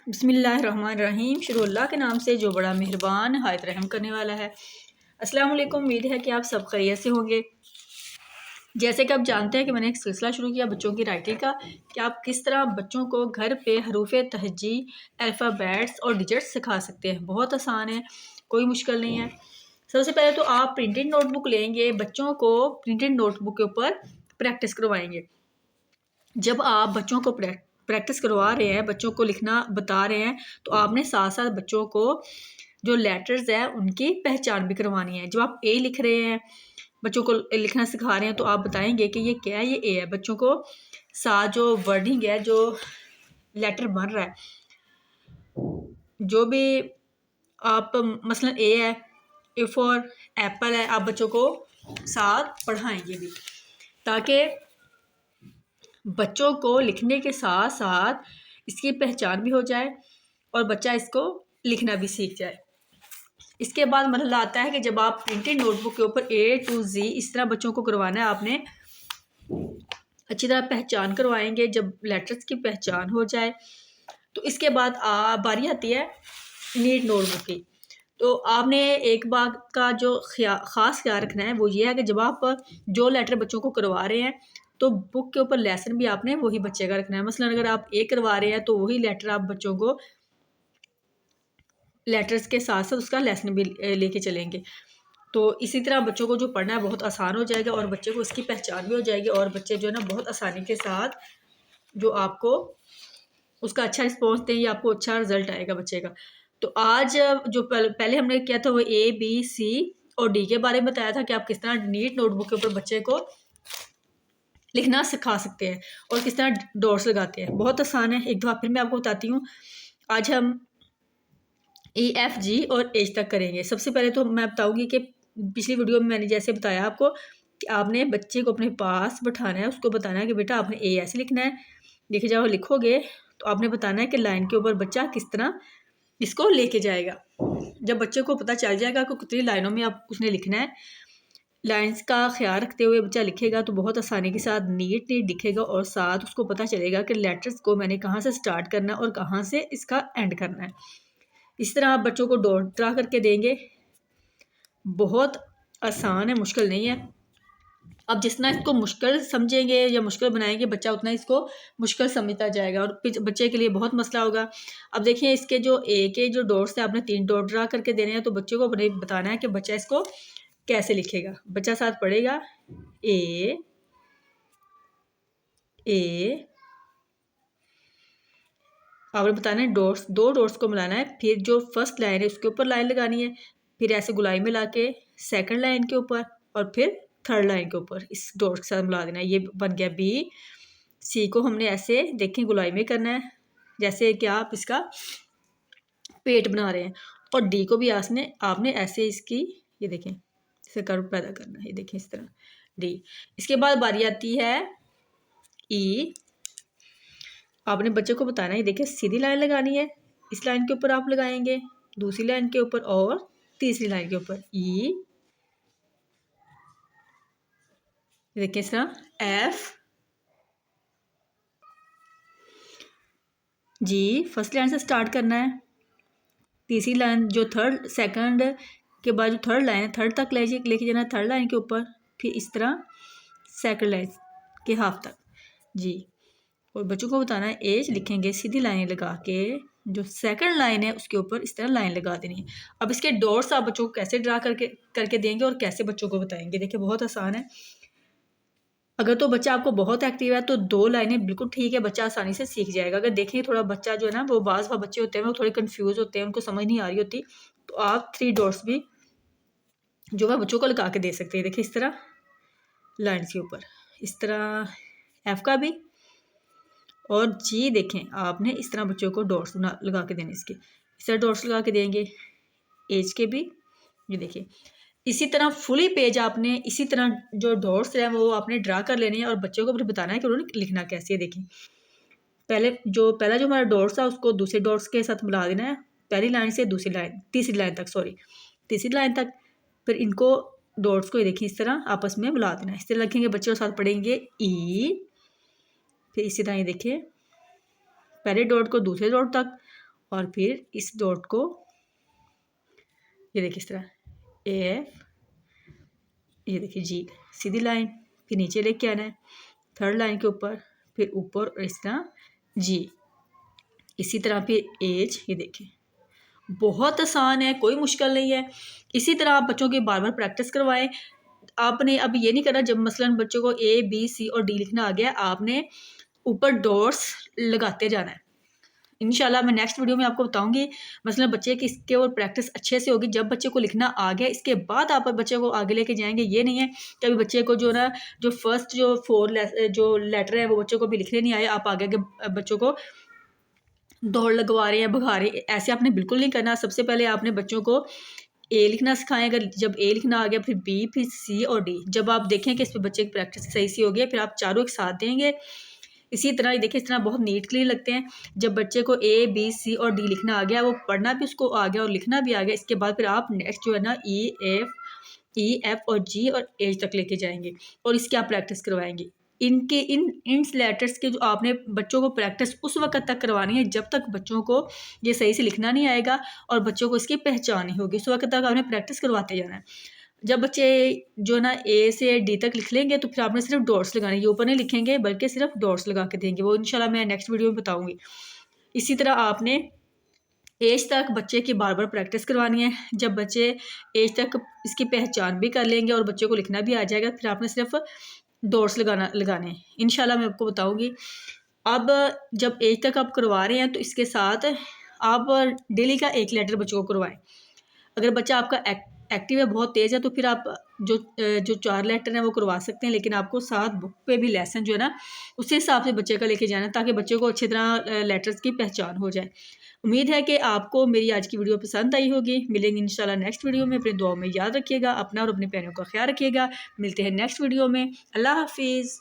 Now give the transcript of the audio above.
बिस्मिल्लाहिर्रहमानिर्रहीम। शुरू अल्लाह के नाम से जो बड़ा मेहरबान हायत रहम करने वाला है। अस्सलाम वालेकुम। उम्मीद है कि आप सब खैरियत से होंगे। जैसे कि आप जानते हैं कि मैंने एक सिलसिला शुरू किया बच्चों की राइटिंग का कि आप किस तरह बच्चों को घर पे हरूफ तहजी, अल्फ़ाबेट्स और डिजिट्स सिखा सकते हैं। बहुत आसान है, कोई मुश्किल नहीं है। सबसे पहले तो आप प्रिंटेड नोटबुक लेंगे, बच्चों को प्रिंटेड नोटबुक के ऊपर प्रैक्टिस करवाएंगे। जब आप बच्चों को प्रैक्टिस करवा रहे हैं, बच्चों को लिखना बता रहे हैं, तो आपने साथ साथ बच्चों को जो लेटर्स है उनकी पहचान भी करवानी है। जब आप ए लिख रहे हैं, बच्चों को लिखना सिखा रहे हैं, तो आप बताएंगे कि ये क्या है, ये ए है। बच्चों को साथ जो वर्डिंग है, जो लेटर बन रहा है, जो भी आप मसलन ए है, ए फॉर एप्पल है, आप बच्चों को साथ पढ़ाएंगे भी, ताकि बच्चों को लिखने के साथ साथ इसकी पहचान भी हो जाए और बच्चा इसको लिखना भी सीख जाए। इसके बाद मरहला आता है कि जब आप प्रिंटेड नोटबुक के ऊपर ए टू जी इस तरह बच्चों को करवाना है, आपने अच्छी तरह पहचान करवाएंगे। जब लेटर्स की पहचान हो जाए तो इसके बाद बारी आती है नीट नोटबुक की। तो आपने एक बात का जो ख़ास ख्याल रखना है वो ये है कि जब आप जो लेटर बच्चों को करवा रहे हैं, तो बुक के ऊपर लेसन भी आपने वही बच्चे का रखना है। मसलन अगर आप ए करवा रहे हैं तो वही लेटर आप बच्चों को लेटर्स के साथ साथ उसका लेसन भी लेके चलेंगे। तो इसी तरह बच्चों को जो पढ़ना है बहुत आसान हो जाएगा और बच्चे को उसकी पहचान भी हो जाएगी और बच्चे जो है ना बहुत आसानी के साथ जो आपको उसका अच्छा रिस्पॉन्स देंगे, आपको अच्छा रिजल्ट आएगा बच्चे का। तो आज जो पहले हमने किया था वो ए बी सी और डी के बारे में बताया था कि आप किस तरह नीट नोटबुक के ऊपर बच्चे को लिखना सिखा सकते हैं और किस तरह डॉट्स लगाते हैं। बहुत आसान है, एक दफ़ा फिर मैं आपको बताती हूँ। आज हम ई एफ जी और एच तक करेंगे। सबसे पहले तो मैं बताऊँगी कि पिछली वीडियो में मैंने जैसे बताया आपको कि आपने बच्चे को अपने पास बैठाना है, उसको बताना है कि बेटा आपने ए ऐसे लिखना है। देखिए जब लिखोगे तो आपने बताना है कि लाइन के ऊपर बच्चा किस तरह इसको लेके जाएगा। जब बच्चे को पता चल जाएगा कि कितनी लाइनों में आप उसने लिखना है, लाइंस का ख्याल रखते हुए बच्चा लिखेगा तो बहुत आसानी के साथ नीट दिखेगा और साथ उसको पता चलेगा कि लेटर्स को मैंने कहाँ से स्टार्ट करना है और कहाँ से इसका एंड करना है। इस तरह आप बच्चों को डॉट ड्रा करके देंगे। बहुत आसान है, मुश्किल नहीं है। अब जितना इसको मुश्किल समझेंगे या मुश्किल बनाएंगे, बच्चा उतना इसको मुश्किल समझता जाएगा और बच्चे के लिए बहुत मसला होगा। अब देखिए इसके जो ए के जो डॉट्स हैं आपने 3 डॉट ड्रा करके देने हैं, तो बच्चे को बताना है कि बच्चा इसको कैसे लिखेगा। बच्चा साथ पढ़ेगा ए ए, आपने बताना है डॉट्स, 2 डॉट्स को मिलाना है, फिर जो फर्स्ट लाइन है उसके ऊपर लाइन लगानी है, फिर ऐसे गुलाई में ला के सेकेंड लाइन के ऊपर और फिर थर्ड लाइन के ऊपर इस डॉट के साथ मिला देना है। ये बन गया बी। सी को हमने ऐसे देखें गुलाई में करना है जैसे कि आप इसका पेट बना रहे हैं, और डी को भी आपने ऐसे इसकी ये देखें इसे कर्व पैदा करना है। ये देखें इस तरह डी। इसके बाद बारी आती है ई। आपने बच्चे को बताना है, देखिए सीधी लाइन लगानी है, इस लाइन के ऊपर आप लगाएंगे, दूसरी लाइन के ऊपर और तीसरी लाइन के ऊपर ई। देखिए इस तरह एफ जी, फर्स्ट लाइन से स्टार्ट करना है, तीसरी लाइन जो थर्ड सेकंड के बाद जो थर्ड लाइन है थर्ड तक लेके जाना है थर्ड लाइन के ऊपर, फिर इस तरह सेकंड लाइन के हाफ तक जी। और बच्चों को बताना है एज लिखेंगे सीधी लाइन लगा के, जो सेकंड लाइन है उसके ऊपर इस तरह लाइन लगा देनी है। अब इसके डॉट्स आप बच्चों को कैसे ड्रा करके देंगे और कैसे बच्चों को बताएंगे, देखिए बहुत आसान है। अगर तो बच्चा आपको बहुत एक्टिव है तो 2 लाइनें बिल्कुल ठीक है, बच्चा आसानी से सीख जाएगा। अगर देखें थोड़ा बच्चा जो है ना वो बाज़ बच्चे होते हैं वो थोड़े कंफ्यूज होते हैं, उनको समझ नहीं आ रही होती, तो आप 3 डॉट्स भी जो है बच्चों को लगा के दे सकते हैं। देखिए इस तरह लाइन्स के ऊपर, इस तरह एफ का भी, और जी देखें आपने इस तरह बच्चों को डॉट्स लगा के देने, इसके इस तरह डॉट्स लगा के देंगे। एज के भी ये देखिए इसी तरह फुली पेज आपने इसी तरह जो डॉट्स हैं वो आपने ड्रा कर लेने हैं और बच्चों को फिर बताना है कि उन्होंने लिखना कैसे है। देखें पहला जो हमारा डॉट्स था उसको दूसरे डॉट्स के साथ मिला देना है, पहली लाइन से दूसरी लाइन तीसरी लाइन तक, तीसरी लाइन तक, फिर इनको डॉट्स को देखिए इस तरह आपस में मिला देना है। इस तरह लिखेंगे बच्चों के साथ पढ़ेंगे ई, फिर इसी तरह ये देखिए पहले डॉट को दूसरे डॉट तक और फिर इस डॉट को ये देखिए इस तरह AF, ये देखिए जी, सीधी लाइन, फिर नीचे लेके आना है थर्ड लाइन के ऊपर, फिर ऊपर और इस तरह जी। इसी तरह फिर एज, ये देखिए बहुत आसान है, कोई मुश्किल नहीं है। इसी तरह आप बच्चों की बार बार प्रैक्टिस करवाएं। आपने अब ये नहीं करना, जब मसलन बच्चों को A B C और D लिखना आ गया, आपने ऊपर डॉट्स लगाते जाना है। इंशाल्लाह मैं नेक्स्ट वीडियो में आपको बताऊंगी मसलन बच्चे की इसके और प्रैक्टिस अच्छे से होगी। जब बच्चे को लिखना आ गया, इसके बाद आप बच्चे को आगे लेके जाएंगे। ये नहीं है कि अभी बच्चे को जो ना जो फर्स्ट जो 4 जो लेटर है वो बच्चों को भी लिखने नहीं आए, आप आगे के बच्चों को दौड़ लगवा रहे हैं, भगा रहे हैं। ऐसे आपने बिल्कुल नहीं करना। सबसे पहले आपने बच्चों को A लिखना सिखाएं। अगर जब A लिखना आ गया, फिर B, फिर C और D। जब आप देखें कि इस पर बच्चे की प्रैक्टिस सही सी हो गई, फिर आप चारों एक साथ देंगे। इसी तरह ये देखिए, इस तरह बहुत नीटली लगते हैं। जब बच्चे को A B C और D लिखना आ गया, वो पढ़ना भी उसको आ गया और लिखना भी आ गया, इसके बाद फिर आप नेक्स्ट जो है ना E F और G और H तक लेके जाएंगे और इसकी आप प्रैक्टिस करवाएंगे। इनके इन लेटर्स के जो आपने बच्चों को प्रैक्टिस उस वक्त तक करवानी है जब तक बच्चों को ये सही से लिखना नहीं आएगा और बच्चों को इसकी पहचान नहीं होगी। उस वक्त तक आपने प्रैक्टिस करवाते जाना है। जब बच्चे जो ना A से D तक लिख लेंगे तो फिर आपने सिर्फ डॉट्स लगाने, ये ऊपर नहीं लिखेंगे बल्कि सिर्फ डॉट्स लगा के देंगे। वो इंशाल्लाह मैं नेक्स्ट वीडियो में बताऊंगी। इसी तरह आपने एज तक बच्चे की बार बार प्रैक्टिस करवानी है। जब बच्चे एज तक इसकी पहचान भी कर लेंगे और बच्चे को लिखना भी आ जाएगा, फिर आपने सिर्फ डॉट्स लगाने हैं। इंशाल्लाह मैं आपको बताऊंगी। अब जब एज तक आप करवा रहे हैं तो इसके साथ आप डेली का एक लेटर बच्चों को करवाएं। अगर बच्चा आपका एक्टिव है, बहुत तेज़ है, तो फिर आप जो 4 लेटर हैं वो करवा सकते हैं, लेकिन आपको साथ बुक पे भी लेसन जो है ना उसी हिसाब से बच्चे का लेके जाना है ताकि बच्चे को अच्छी तरह लेटर्स की पहचान हो जाए। उम्मीद है कि आपको मेरी आज की वीडियो पसंद आई होगी। मिलेंगे इंशाल्लाह नेक्स्ट वीडियो में। अपनी दुआओं में याद रखिएगा, अपना और अपने प्यारों का ख्याल रखिएगा। मिलते हैं नेक्स्ट वीडियो में। अल्लाह हाफिज़।